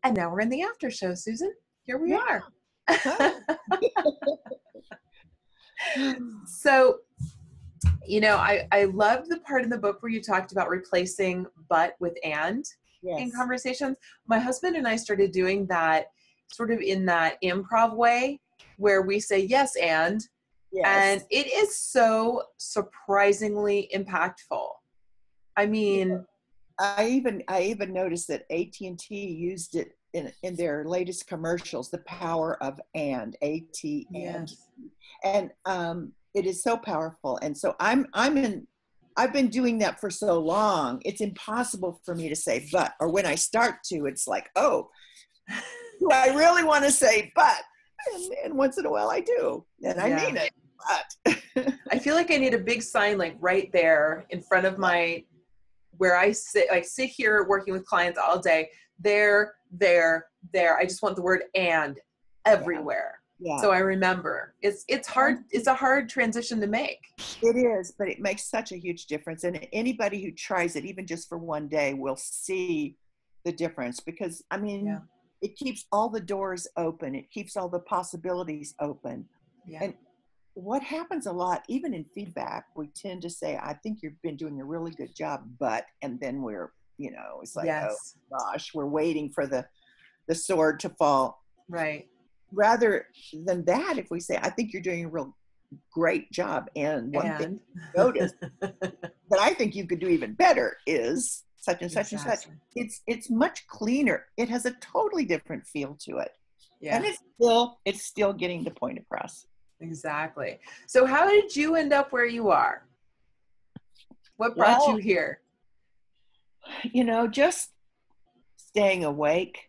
And now we're in the after show, Susan. Here we Yeah. are. Huh. So, I love the part in the book where you talked about replacing but with and in Yes. conversations. My husband and I started doing that sort of in that improv way where we say yes and Yes. it is so surprisingly impactful. I mean, I even noticed that AT&T used it in their latest commercials, the power of and, AT and. yes. And it is so powerful. And so I've been doing that for so long. It's impossible for me to say but, or when I start to, it's like, oh, do I really want to say but? And once in a while I do, and I mean it. But I feel like I need a big sign like right there in front of my, where I sit here working with clients all day. There. I just want the word and everywhere. Yeah. So I remember it's hard. It's a hard transition to make. It is, but it makes such a huge difference. And anybody who tries it, even just for one day, will see the difference, because I mean, it keeps all the doors open. It keeps all the possibilities open. Yeah. And what happens a lot, even in feedback, we tend to say, I think you've been doing a really good job, but, and then we're, it's like, oh gosh, we're waiting for the sword to fall. Right. Rather than that, if we say, I think you're doing a real great job, and one thing notice that I think you could do even better is such and such and such. It's much cleaner. It has a totally different feel to it. Yeah. And it's still getting the point across. Exactly. So how did you end up where you are? What brought you here? Just staying awake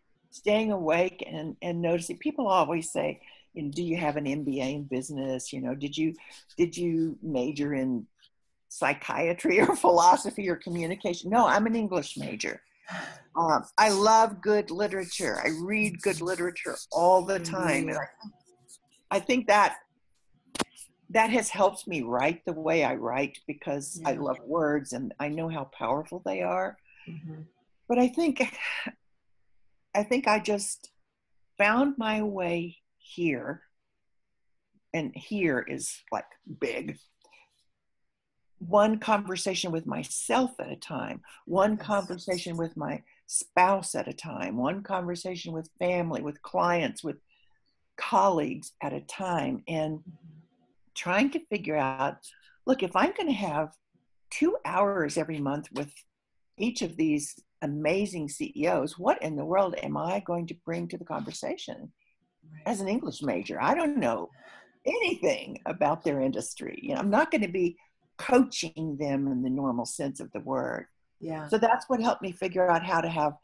and noticing. People always say, do you have an MBA in business? Did you major in psychiatry or philosophy or communication? No, I'm an English major. I love good literature. I read good literature all the time. And I think that has helped me write the way I write, because I love words and I know how powerful they are. Mm-hmm. But I think I just found my way here. And here is like big. One conversation with myself at a time, one conversation with my spouse at a time, one conversation with family, with clients, with colleagues at a time, and trying to figure out, look, if I'm going to have 2 hours every month with each of these amazing CEOs, what in the world am I going to bring to the conversation? As an English major, I don't know anything about their industry. I'm not going to be coaching them in the normal sense of the word. Yeah. So that's what helped me figure out how to have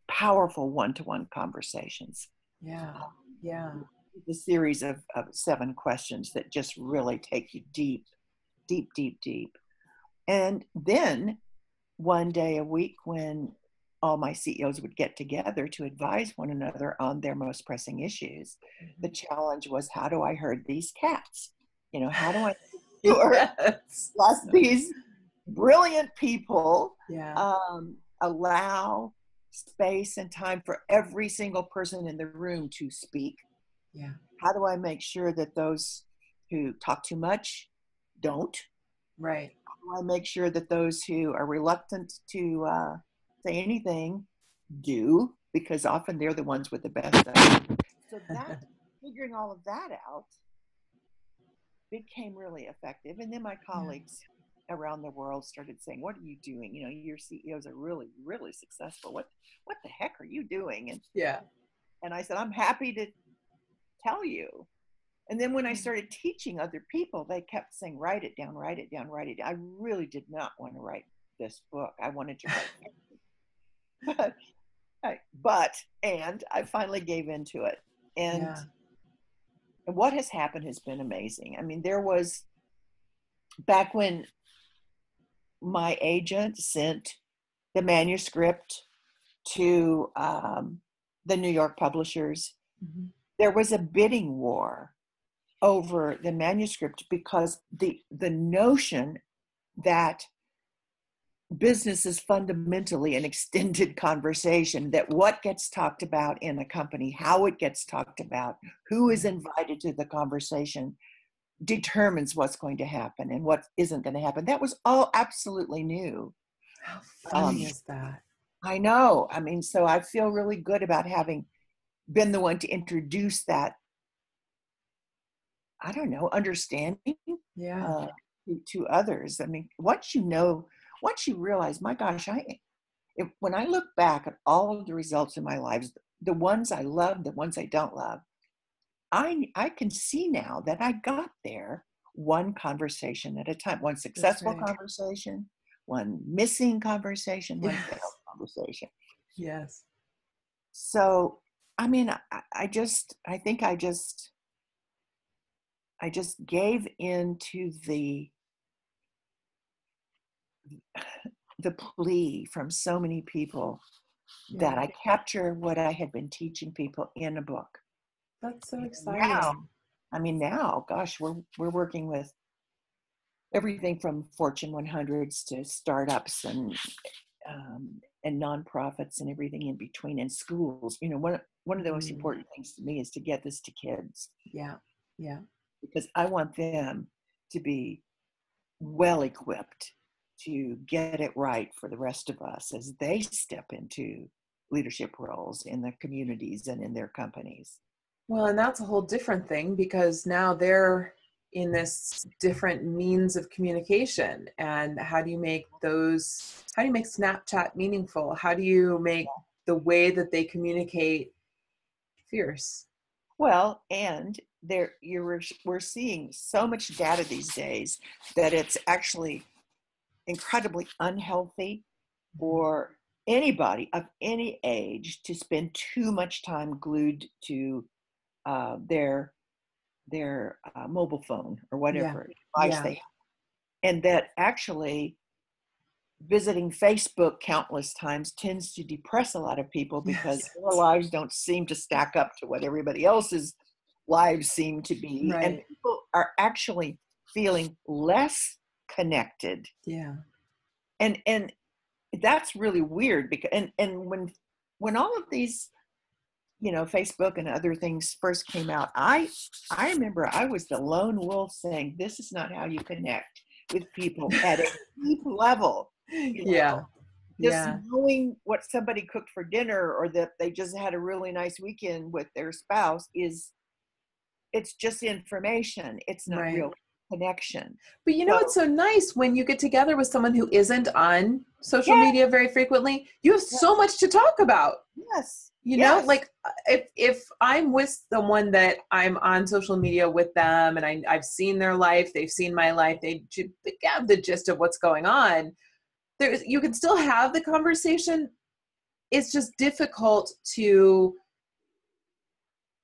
powerful one-to-one conversations. Yeah. Yeah. The series of 7 questions that just really take you deep, deep, deep, deep. And then one day a week, when all my CEOs would get together to advise one another on their most pressing issues, the challenge was, how do I herd these cats? How do I let these brilliant people allow space and time for every single person in the room to speak? Yeah. How do I make sure that those who talk too much don't? Right. How do I make sure that those who are reluctant to say anything do? Because often they're the ones with the best ideas. So that, figuring all of that out, became really effective. And then my colleagues around the world started saying, what are you doing? Your CEOs are really, really successful. What the heck are you doing? And I said, I'm happy to tell you. And then when I started teaching other people, they kept saying, write it down, write it down, write it down. I really did not want to write this book. I wanted to write and I finally gave into it. And what has happened has been amazing. I mean, there was, back when my agent sent the manuscript to the New York publishers, there was a bidding war over the manuscript, because the notion that business is fundamentally an extended conversation, that what gets talked about in a company, how it gets talked about, who is invited to the conversation determines what's going to happen and what isn't going to happen. That was all absolutely new. How funny is that? I know. I mean, so I feel really good about having been the one to introduce that, I don't know, understanding Yeah. to others. I mean, once you realize, my gosh, when I look back at all of the results in my lives, the ones I love, the ones I don't love, I can see now that I got there one conversation at a time, one successful conversation, one missing conversation, one failed conversation. Yes. So, I mean, I think I just gave into the plea from so many people that I capture what I had been teaching people in a book. That's so exciting. Now, gosh, we're working with everything from Fortune 100s to startups and nonprofits and everything in between, and schools. You know, one of the most important things to me is to get this to kids. Yeah. Yeah. Because I want them to be well equipped to get it right for the rest of us as they step into leadership roles in their communities and in their companies. Well, and that's a whole different thing, because now they're in this different means of communication. And how do you make Snapchat meaningful? How do you make the way that they communicate fierce? Well, and we're seeing so much data these days that it's actually incredibly unhealthy for anybody of any age to spend too much time glued to their mobile phone or whatever device they have. And that actually visiting Facebook countless times tends to depress a lot of people, because their lives don't seem to stack up to what everybody else's lives seem to be. Right. And people are actually feeling less connected. Yeah. And that's really weird, because and when all of these, you know, Facebook and other things first came out, I remember I was the lone wolf saying, this is not how you connect with people at a deep level. You know, just knowing what somebody cooked for dinner, or that they just had a really nice weekend with their spouse, it's just information. It's not real connection. But you know, it's so nice when you get together with someone who isn't on social media very frequently. You have so much to talk about. Yes. You know, like if I'm with someone that I'm on social media with them, and I've seen their life, they've seen my life, they have the gist of what's going on. You can still have the conversation. It's just difficult to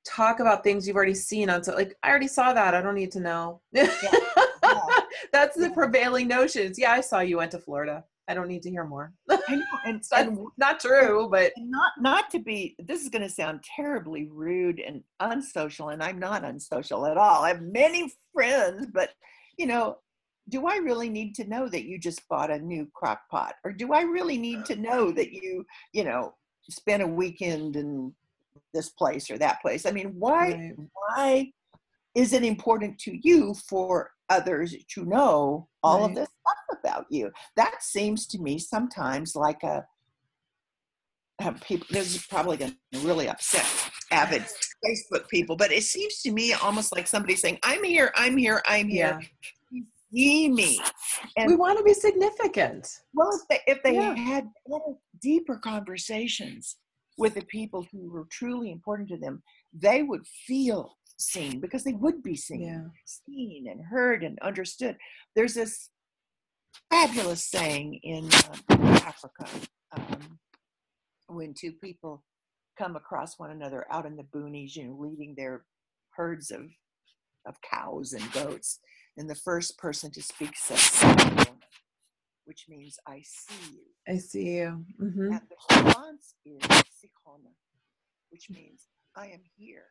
talk about things you've already seen on. So, like, I already saw that. I don't need to know. That's the prevailing notions. Yeah, I saw you went to Florida. I don't need to hear more. I know, and not true, but not to be. This is going to sound terribly rude and unsocial, and I'm not unsocial at all. I have many friends, but you know, do I really need to know that you just bought a new crock pot, or do I really need to know that you know, spent a weekend in this place or that place? I mean, why is it important to you for others to know all of this stuff about you? That seems to me sometimes like people, this is probably going to really upset avid Facebook people, but it seems to me almost like somebody saying, I'm here, I'm here, I'm here. You see me. And we want to be significant. Well, if they had deeper conversations with the people who were truly important to them, they would feel seen, because they would be seen and heard and understood. There's this fabulous saying in Africa, when two people come across one another out in the boonies, you know, leading their herds of cows and goats, and the first person to speak says, which means I see you. I see you. Mm-hmm. And the response is Sikhona, which means I am here.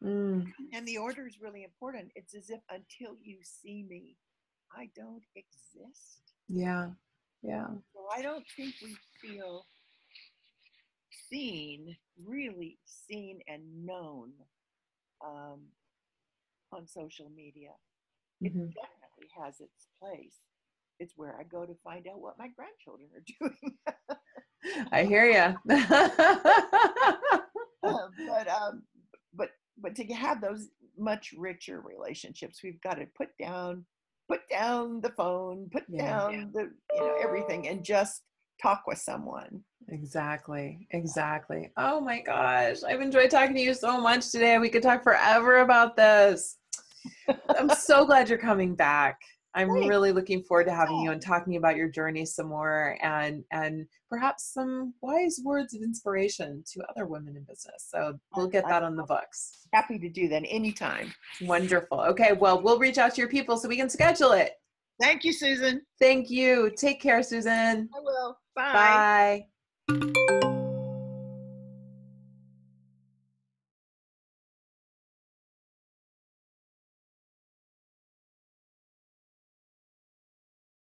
And the order is really important. It's as if until you see me, I don't exist. Yeah. Yeah. So I don't think we feel really seen and known on social media. It definitely has its place. It's where I go to find out what my grandchildren are doing. I hear you. But to have those much richer relationships, we've got to put down the phone, put down the everything, and just talk with someone. Exactly. Oh my gosh, I've enjoyed talking to you so much today. We could talk forever about this. I'm so glad you're coming back. I'm really looking forward to having you and talking about your journey some more, and perhaps some wise words of inspiration to other women in business. So we'll get that on the books. Happy to do that anytime. Wonderful. Okay, well, we'll reach out to your people so we can schedule it. Thank you, Susan. Thank you. Take care, Susan. I will. Bye. Bye.